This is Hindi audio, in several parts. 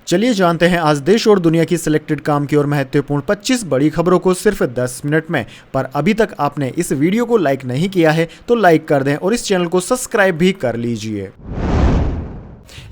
चलिए जानते हैं आज देश और दुनिया की सिलेक्टेड काम की और महत्वपूर्ण 25 बड़ी खबरों को सिर्फ 10 मिनट में। पर अभी तक आपने इस वीडियो को लाइक नहीं किया है तो लाइक कर दें और इस चैनल को सब्सक्राइब भी कर लीजिए।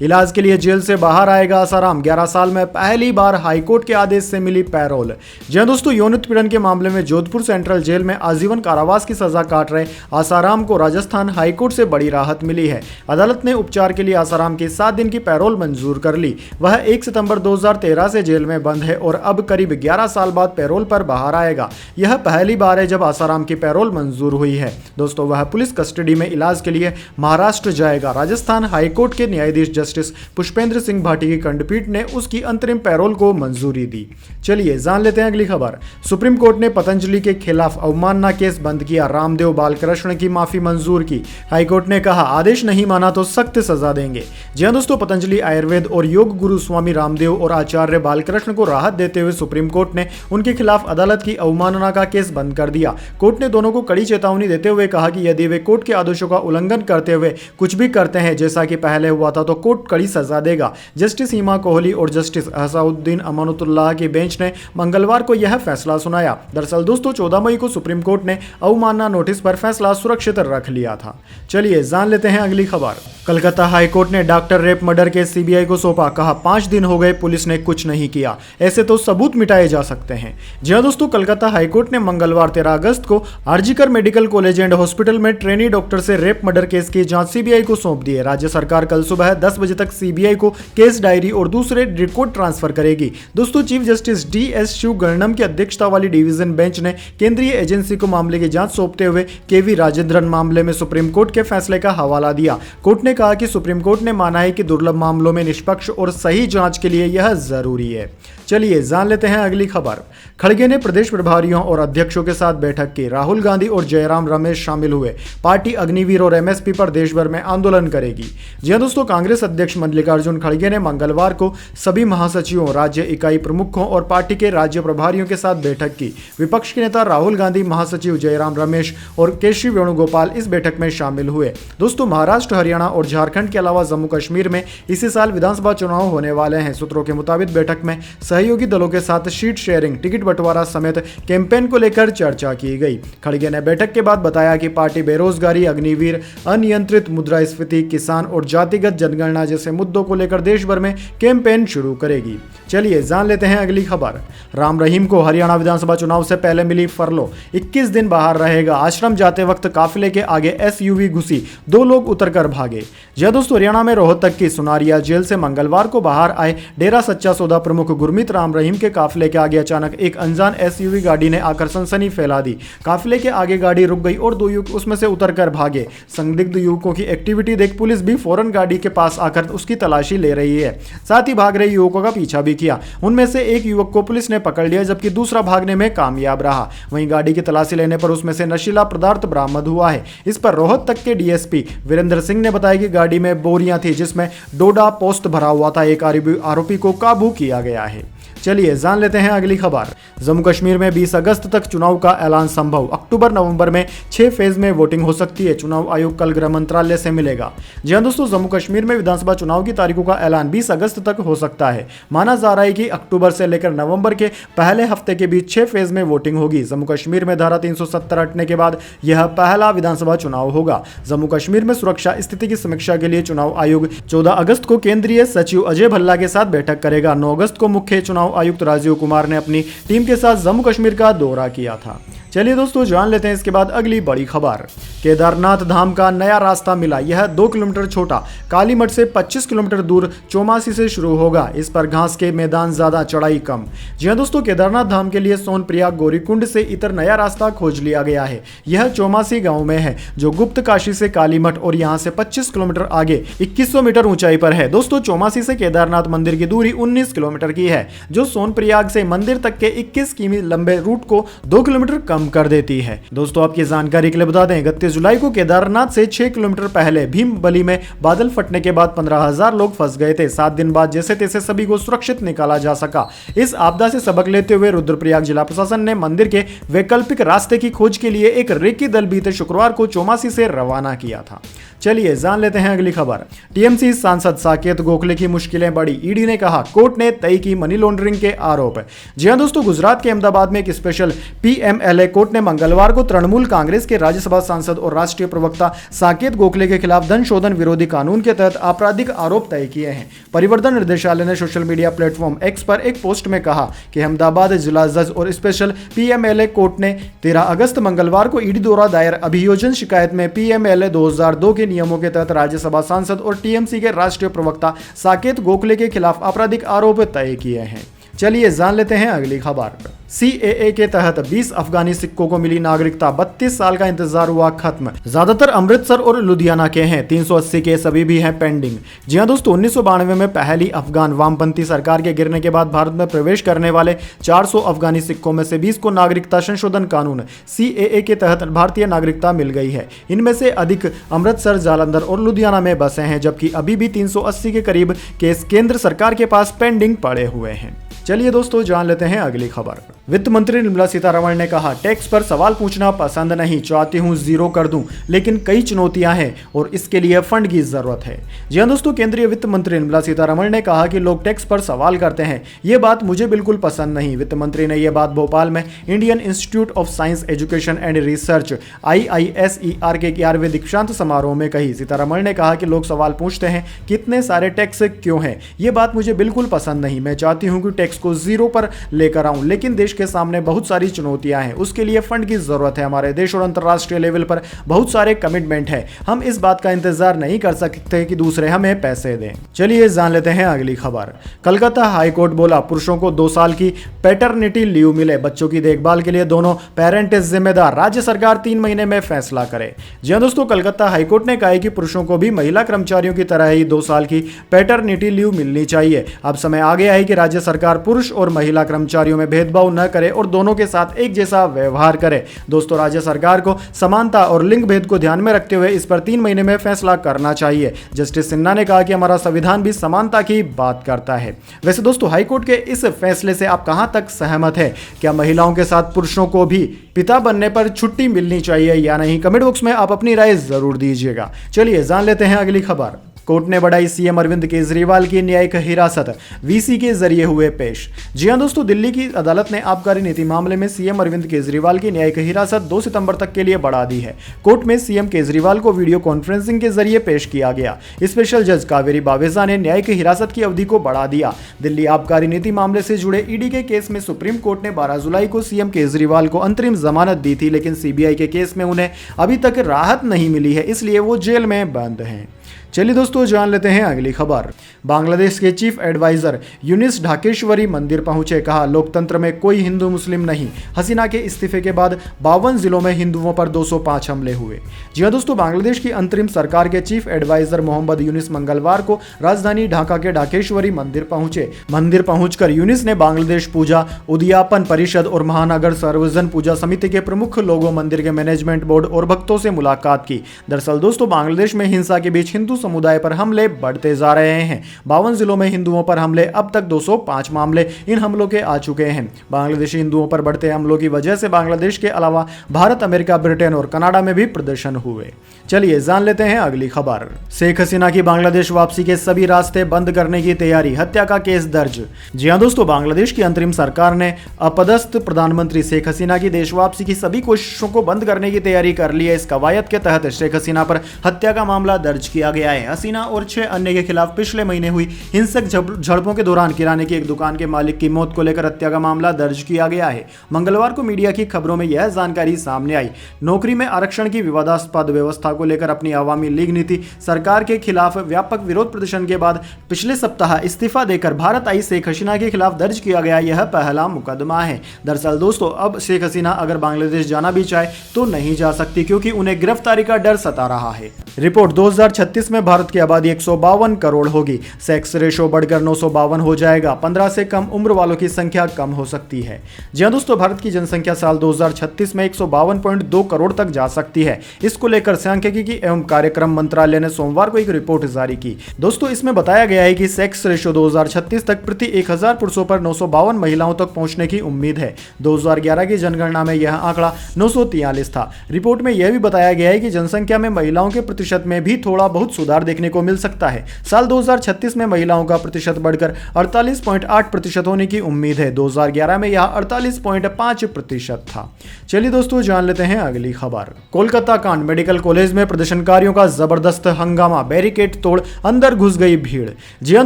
इलाज के लिए जेल से बाहर आएगा आसाराम, 11 साल में पहली बार हाईकोर्ट के आदेश से मिली पैरोल। जी दोस्तों, यौन उत्पीड़न के मामले में जोधपुर सेंट्रल जेल में आजीवन कारावास की सजा काट रहे आसाराम को राजस्थान हाईकोर्ट से बड़ी राहत मिली है। अदालत ने उपचार के लिए आसाराम की 7 दिन की पैरोल मंजूर कर ली। वह 1 सितंबर 2013 से जेल में बंद है और अब करीब 11 साल बाद पैरोल पर बाहर आएगा। यह पहली बार है जब आसाराम की पैरोल मंजूर हुई है। दोस्तों, वह पुलिस कस्टडी में इलाज के लिए महाराष्ट्र जाएगा। राजस्थान हाईकोर्ट के न्यायाधीश जस्टिस पुष्पेंद्र सिंह भाटी की खंडपीठ ने उसकी अंतरिम पैरोल को मंजूरी दी। चलिए जान लेते हैं अगली खबर। सुप्रीम कोर्ट ने पतंजलि के खिलाफ अवमानना केस बंद किया। रामदेव बालकृष्ण की माफी मंजूर की। हाईकोर्ट ने कहा, आदेश नहीं माना तो सख्त सजा देंगे। जी हां दोस्तों, पतंजलि आयुर्वेद और योग गुरु स्वामी रामदेव और आचार्य बालकृष्ण को राहत देते हुए सुप्रीम कोर्ट ने उनके खिलाफ अदालत की अवमानना का केस बंद कर दिया। कोर्ट ने दोनों को कड़ी चेतावनी देते हुए कहा कि यदि वे कोर्ट के आदेशों का उल्लंघन करते हुए कुछ भी करते हैं जैसा कि पहले हुआ था तो कोर्ट कड़ी सजा देगा। जस्टिस हिमा कोहली और जस्टिस असाउद्दीन अमानुतुल्लाह की बेंच ने मंगलवार को यह फैसला सुनाया। दरअसल दोस्तों, 14 मई को सुप्रीम कोर्ट ने अवमानना नोटिस पर फैसला सुरक्षित रख लिया था। चलिए जान लेते हैं अगली खबर। कलकत्ता हाईकोर्ट ने doctor rape murder case CBI को सौंपा। कहा, 5 दिन हो गए, पुलिस ने कुछ नहीं किया, ऐसे तो सबूत मिटाए जा सकते हैं। जी हां दोस्तों, कलकत्ता हाईकोर्ट ने मंगलवार 13 अगस्त को RG Kar medical college and hospital में ट्रेनी डॉक्टर से रेप मर्डर केस की जांच सीबीआई को सौंप दी है। राज्य सरकार कल सुबह 10 बजे तक सीबीआई को केस डायरी और दूसरे रिकॉर्ड ट्रांसफर करेगी। दोस्तों, चीफ जस्टिस डी.एस. शिवगर्णम की अध्यक्षता वाली डिवीजन बेंच ने केंद्रीय एजेंसी को मामले की जांच सौंपते हुए के.वी. राजेंद्रन मामले में सुप्रीम कोर्ट के फैसले का हवाला दिया। कोर्ट ने कहा कि सुप्रीम कोर्ट ने माना है कि दुर्लभ मामलों में निष्पक्ष और सही जांच के लिए यह जरूरी है। चलिए जान लेते हैं अगली खबर। खड़गे ने प्रदेश प्रभारियों और अध्यक्षों के साथ बैठक की। राहुल गांधी और जयराम रमेश शामिल हुए। पार्टी अग्निवीर और एमएसपी पर देश भर में आंदोलन करेगी। जी हां दोस्तों, कांग्रेस अध्यक्ष मल्लिकार्जुन खड़गे ने मंगलवार को सभी महासचिवों, राज्य इकाई प्रमुखों और पार्टी के राज्य प्रभारियों के साथ बैठक की। विपक्ष के नेता राहुल गांधी, महासचिव जयराम रमेश और केशरी वेणुगोपाल इस बैठक में शामिल हुए। दोस्तों, महाराष्ट्र, हरियाणा और झारखंड के अलावा जम्मू कश्मीर में इसी साल विधानसभा चुनाव होने वाले हैं। सूत्रों के मुताबिक बैठक में सहयोगी दलों के साथ सीट शेयरिंग, टिकट बंटवारा समेत कैंपेन को लेकर चर्चा की गई। खड़गे ने बैठक के बाद बताया कि पार्टी बेरोजगारी, अग्निवीर, अनियंत्रित मुद्रास्फीति, किसान और जातिगत जनगणना जैसे मुद्दों को लेकर देश भर में कैंपेन शुरू करेगी। चलिए जान लेते हैं अगली खबर। राम रहीम को हरियाणा विधानसभा चुनाव से पहले मिली फरलो, 21 दिन बाहर रहेगा। आश्रम जाते वक्त काफिले के आगे एसयूवी घुसी, 2 लोग उतरकर भागे। जी दोस्तों, हरियाणा में रोहतक की सुनारिया जेल से मंगलवार को बाहर आए डेरा सच्चा सौदा प्रमुख गुरमीत राम रहीम के काफिले के आगे अचानक एक अनजान एसयूवी गाड़ी ने आकर सनसनी फैला दी। काफिले के आगे गाड़ी रुक गई और 2 युवक उसमें से उतरकर भागे। संदिग्ध युवकों की एक्टिविटी देख पुलिस भी फौरन गाड़ी के पास आकर उसकी तलाशी ले रही है। साथ ही भाग रहे युवकों का पीछा भी किया। उनमें से एक युवक को पुलिस ने पकड़ लिया जबकि दूसरा भागने में कामयाब रहा। वहीं गाड़ी की तलाशी लेने पर उसमें से नशीला पदार्थ बरामद हुआ है। इस पर रोहतक के डीएसपी वीरेंद्र सिंह ने बताया कि गाड़ी में बोरियां थी जिसमें डोडा पोस्त भरा हुआ था। एक आरोपी को काबू किया गया है। चलिए जान लेते हैं अगली खबर। जम्मू कश्मीर में 20 अगस्त तक चुनाव का ऐलान संभव। अक्टूबर नवंबर में 6 फेज में वोटिंग हो सकती है। चुनाव आयोग कल गृह मंत्रालय से मिलेगा। जी हां दोस्तों, जम्मू कश्मीर में विधानसभा चुनाव की तारीखों का ऐलान 20 अगस्त तक हो सकता है। माना जा रहा है कि अक्टूबर से लेकर नवंबर के पहले हफ्ते के बीच 6 फेज में वोटिंग होगी। जम्मू कश्मीर में धारा 370 हटने के बाद यह पहला विधानसभा चुनाव होगा। जम्मू कश्मीर में सुरक्षा स्थिति की समीक्षा के लिए चुनाव आयोग 14 अगस्त को केंद्रीय सचिव अजय भल्ला के साथ बैठक करेगा। 9 अगस्त को मुख्य चुनाव आयुक्त राजीव कुमार ने अपनी टीम के साथ जम्मू कश्मीर का दौरा किया था। चलिए दोस्तों, जान लेते हैं इसके बाद अगली बड़ी खबर। केदारनाथ धाम का नया रास्ता मिला। यह 2 किलोमीटर छोटा कालीमठ से 25 किलोमीटर दूर चौमासी से शुरू होगा। इस पर घास के मैदान ज्यादा, चढ़ाई कम। जी हां दोस्तों, केदारनाथ धाम के लिए सोनप्रयाग गौरीकुंड से इतर नया रास्ता खोज लिया गया है। यह चौमासी गांव में है जो गुप्त काशी से कालीमठ और यहां से 25 किलोमीटर आगे 2100 मीटर ऊंचाई पर है। दोस्तों, चौमासी से केदारनाथ मंदिर की दूरी 19 किलोमीटर की है जो सोनप्रयाग से मंदिर तक के 21 किमी लंबे रूट को 2 किलोमीटर कम खत्म कर देती है। दोस्तों आपकी जानकारी के लिए बता दें 31 जुलाई को केदारनाथ से 6 किलोमीटर पहले भीमबली में बादल फटने के बाद 15,000 लोग फंस गए थे। 7 दिन बाद जैसे तैसे सभी को सुरक्षित निकाला जा सका। इस आपदा से सबक लेते हुए रुद्रप्रयाग जिला प्रशासन ने मंदिर के वैकल्पिक रास्ते की खोज के लिए एक रेकी दल बीते शुक्रवार को चौमासी से रवाना किया था। चलिए जान लेते हैं अगली खबर। टीएमसी सांसद साकेत गोखले की मुश्किलें बढ़ी, ईडी ने कहा कोर्ट ने तय की मनी लॉन्ड्रिंग के आरोप। जी हां दोस्तों, गुजरात के अहमदाबाद में एक स्पेशल पीएमएलए कोर्ट ने मंगलवार को तृणमूल कांग्रेस के राज्यसभा सांसद और राष्ट्रीय प्रवक्ता साकेत गोखले के खिलाफ धन शोधन विरोधी कानून के तहत आपराधिक आरोप तय किए हैं। परिवर्तन निर्देशालय ने सोशल मीडिया प्लेटफॉर्म एक्स पर एक पोस्ट में कहा कि अहमदाबाद जिला जज और स्पेशल पीएमएलए कोर्ट ने 13 अगस्त मंगलवार को ईडी द्वारा दायर अभियोजन शिकायत में पीएमएलए 2002 के नियमों के तहत राज्यसभा सांसद और टीएमसी के राष्ट्रीय प्रवक्ता साकेत गोखले के खिलाफ आपराधिक आरोप तय किए हैं। चलिए जान लेते हैं अगली खबर। सीएए के तहत 20 अफगानी सिक्कों को मिली नागरिकता, 32 साल का इंतजार हुआ खत्म। ज्यादातर अमृतसर और लुधियाना के हैं, 380 केस अभी भी हैं पेंडिंग। जी हां दोस्तों, 1992 में पहली अफगान वामपंथी सरकार के गिरने के बाद भारत में प्रवेश करने वाले 400 अफगानी सिक्कों में से 20 को नागरिकता संशोधन कानून सीएए के तहत भारतीय नागरिकता मिल गई है। इनमें से अधिक अमृतसर, जालंधर और लुधियाना में बसे हैं, जबकि अभी भी 380 के करीब केस केंद्र सरकार के पास पेंडिंग पड़े हुए हैं। चलिए दोस्तों जान लेते हैं अगली खबर। वित्त मंत्री निर्मला सीतारमण ने कहा टैक्स पर सवाल पूछना पसंद नहीं, चाहती हूं जीरो कर दूं, लेकिन कई चुनौतियां हैं और इसके लिए फंड की जरूरत है। जी हां दोस्तों, केंद्रीय वित्त मंत्री निर्मला सीतारमण ने कहा कि लोग टैक्स पर सवाल करते हैं, ये बात मुझे बिल्कुल पसंद नहीं। वित्त मंत्री ने यह बात भोपाल में Indian institute of science education and research IISER के 11वें दीक्षांत समारोह में कही। सीतारमण ने कहा कि लोग सवाल पूछते हैं कि इतने सारे टैक्स क्यों हैं, ये बात मुझे बिल्कुल पसंद नहीं। मैं चाहती हूं कि टैक्स को जीरो पर लेकर आऊं, लेकिन देश के सामने बहुत सारी चुनौतियां हैं, उसके लिए फंड की जरूरत है। हमारे देश और अंतर्राष्ट्रीय लेवल पर बहुत सारे कमिटमेंट है, हम इस बात का इंतजार नहीं कर सकते कि दूसरे हमें पैसे दें। चलिए जान लेते हैं अगली खबर। कलकत्ता हाईकोर्ट बोला पुरुषों को 2 साल की पैटर्निटी लीव मिले, बच्चों की देखभाल के लिए दोनों पेरेंट जिम्मेदार, राज्य सरकार 3 महीने में फैसला करे। जी हां दोस्तों, कलकत्ता हाईकोर्ट ने कहा है कि पुरुषों को भी महिला कर्मचारियों की तरह ही 2 साल की पैटर्निटी लीव मिलनी चाहिए। अब समय आ गया है कि राज्य सरकार पुरुष और महिला कर्मचारियों में भेदभाव न करे और दोनों के साथ एक जैसा व्यवहार करे। दोस्तों, राज्य सरकार को समानता और लिंग भेद को ध्यान में रखते हुए इस पर 3 महीने में फैसला करना चाहिए। जस्टिस सिन्हा ने कहा कि हमारा संविधान भी समानता की बात करता है। वैसे दोस्तों, हाईकोर्ट के इस फैसले से आप कहां तक सहमत है? क्या महिलाओं के साथ पुरुषों को भी पिता बनने पर छुट्टी मिलनी चाहिए या नहीं? कमेंट बॉक्स में आप अपनी राय जरूर दीजिएगा। चलिए जान लेते हैं अगली खबर। कोर्ट ने बढ़ाई सीएम अरविंद केजरीवाल की न्यायिक हिरासत, वीसी के जरिए हुए पेश। जी हां दोस्तों, दिल्ली की अदालत ने आबकारी नीति मामले में सीएम अरविंद केजरीवाल की न्यायिक हिरासत 2 सितंबर तक के लिए बढ़ा दी है। कोर्ट में सीएम केजरीवाल को वीडियो कॉन्फ्रेंसिंग के जरिए पेश किया गया। स्पेशल जज कावेरी बावेजा ने न्यायिक हिरासत की अवधि को बढ़ा दिया। दिल्ली आबकारी नीति मामले से जुड़े ईडी के केस में सुप्रीम कोर्ट ने 12 जुलाई को सीएम केजरीवाल को अंतरिम जमानत दी थी, लेकिन सीबीआई के केस में उन्हें अभी तक राहत नहीं मिली है, इसलिए वो जेल में बंद हैं। चलिए दोस्तों जान लेते हैं अगली खबर। बांग्लादेश के चीफ एडवाइजर यूनिस ढाकेश्वरी मंदिर पहुंचे, कहा लोकतंत्र में कोई हिंदू मुस्लिम नहीं। हसीना के इस्तीफे के बाद 52 जिलों में हिंदुओं पर 205 हमले हुए। जी हां दोस्तों, बांग्लादेश की अंतरिम सरकार के चीफ एडवाइजर मोहम्मद यूनिस मंगलवार को राजधानी ढाका के ढाकेश्वरी मंदिर पहुंचे। मंदिर पहुंचकर यूनिस ने बांग्लादेश पूजा उद्यापन परिषद और महानगर सर्वजन पूजा समिति के प्रमुख लोगों, मंदिर के मैनेजमेंट बोर्ड और भक्तों से मुलाकात की। दरअसल दोस्तों, बांग्लादेश में हिंसा के बीच हिंदू समुदाय पर हमले बढ़ते जा रहे हैं। 52 जिलों में हिंदुओं पर हमले, अब तक 205 मामले इन हमलों के आ चुके हैं। बांग्लादेशी हिंदुओं पर बढ़ते हमलों की वजह से बांग्लादेश के अलावा भारत, अमेरिका, ब्रिटेन और कनाडा में भी प्रदर्शन हुए। चलिए जान लेते हैं अगली खबर। शेख हसीना की बांग्लादेश वापसी के सभी रास्ते बंद करने की तैयारी, हत्या का केस दर्ज। जी हां दोस्तों, बांग्लादेश की अंतरिम सरकार ने अपदस्थ प्रधानमंत्री शेख हसीना की देश वापसी की सभी कोशिशों को बंद करने की तैयारी कर ली है। इस कवायद के तहत शेख हसीना पर हत्या का मामला दर्ज किया गया है। हसीना और 6 अन्य के खिलाफ पिछले महीने हुई हिंसक झड़पों के दौरान किराने की एक दुकान के मालिक की मौत को लेकर हत्या का मामला दर्ज किया गया है। मंगलवार को मीडिया की खबरों में यह जानकारी सामने आई। नौकरी में आरक्षण की विवादास्पद व्यवस्था को लेकर अपनी अवामी लीग नीति सरकार के खिलाफ व्यापक विरोध प्रदर्शन के बाद पिछले सप्ताह इस्तीफा देकर भारत आई शेख हसीना के खिलाफ दर्ज किया गया यह पहला मुकदमा है। दरअसल दोस्तों, अब शेख हसीना अगर बांग्लादेश जाना भी चाहे तो नहीं जा सकती, क्योंकि उन्हें गिरफ्तारी का डर सता रहा है। रिपोर्ट 2036 में में भारत की आबादी 152 करोड़ होगी। सेक्स रेशो बढ़कर 952 हो जाएगा। 15 से कम उम्र वालों की संख्या कम हो सकती है। जी हाँ दोस्तों, भारत की जनसंख्या साल 2036 में 152.2 करोड़ तक जा सकती है। इसको लेकर सांख्यिकी एवं कार्यक्रम मंत्रालय ने सोमवार को एक रिपोर्ट जारी की। दोस्तों, इसमें बताया गया है कि सेक्स रेशो 2036 तक प्रति 1000 पुरुषों पर 952 महिलाओं तक पहुंचने की उम्मीद है। 2011 की जनगणना में यह आंकड़ा 943 था। रिपोर्ट में यह भी बताया गया है कि जनसंख्या में महिलाओं के प्रतिशत में भी थोड़ा बहुत सुधार देखने को मिल सकता है। साल 2036 में महिलाओं का प्रतिशत बढ़कर 48.8% होने की उम्मीद है। 2011 में यह 48.5% था। चलिए दोस्तों, जान लेते हैं अगली खबर। कोलकाता कांड, मेडिकल कॉलेज में प्रदर्शनकारियों का जबरदस्त हंगामा, बैरिकेड तोड़ अंदर घुस गई भीड़। जी हां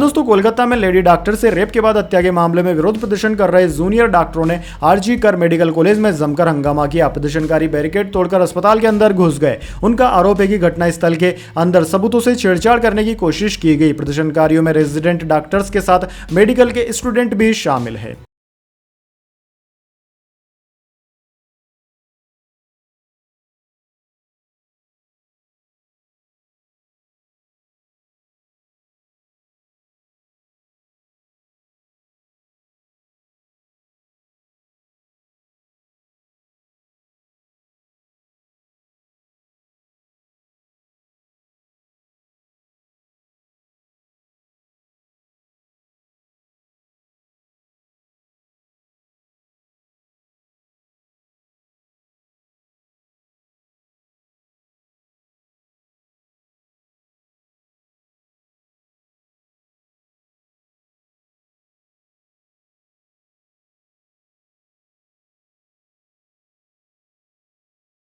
दोस्तों, कोलकाता में लेडी डॉक्टर से रेप के बाद हत्या के मामले में विरोध प्रदर्शन कर रहे जूनियर डॉक्टरों ने आरजी कर मेडिकल कॉलेज में जमकर हंगामा किया। प्रदर्शनकारी बैरिकेड तोड़कर अस्पताल के अंदर घुस गए। उनका आरोप है कि घटनास्थल के अंदर सबूतों से छेड़छाड़ करने की कोशिश की गई। प्रदर्शनकारियों में रेजिडेंट डॉक्टर्स के साथ मेडिकल के स्टूडेंट भी शामिल है।